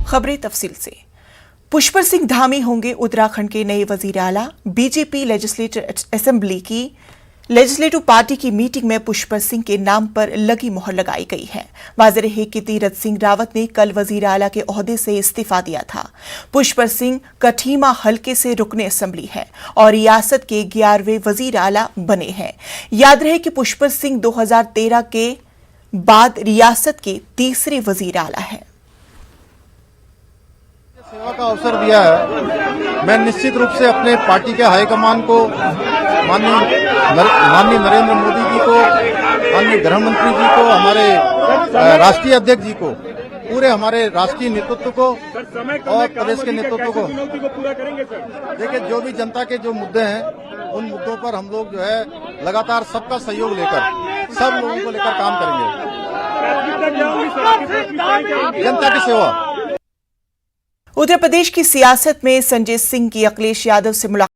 खबरें तफसील से। पुष्पर सिंह धामी होंगे उत्तराखंड के नए वजीर आला। बीजेपी लेजिस्लेटिव पार्टी की मीटिंग में पुष्पर सिंह के नाम पर लगी मोहर लगाई गई है। वाज़ेह रहे कि तीरथ सिंह रावत ने कल वजीर आला के ओहदे से इस्तीफा दिया था। पुष्पर सिंह कठीमा हलके से रुकने असेंबली है और रियासत के 11वें वजीर आला बने हैं। याद रहे कि पुष्पर सिंह 2013 के बाद रियासत के तीसरे वजीर आला है। सेवा का अवसर दिया है। मैं निश्चित रूप से अपने पार्टी के हाईकमान को, माननीय नरेंद्र मोदी जी को, माननीय गृह मंत्री जी को, हमारे राष्ट्रीय अध्यक्ष जी को, पूरे हमारे राष्ट्रीय नेतृत्व को और प्रदेश के नेतृत्व को, देखिए जो भी जनता के जो मुद्दे हैं उन मुद्दों पर हम लोग जो है लगातार सबका सहयोग लेकर, सब लोगों को लेकर काम करेंगे। जनता की सेवा। उत्तर प्रदेश की सियासत में संजय सिंह की अखिलेश यादव से मुलाकात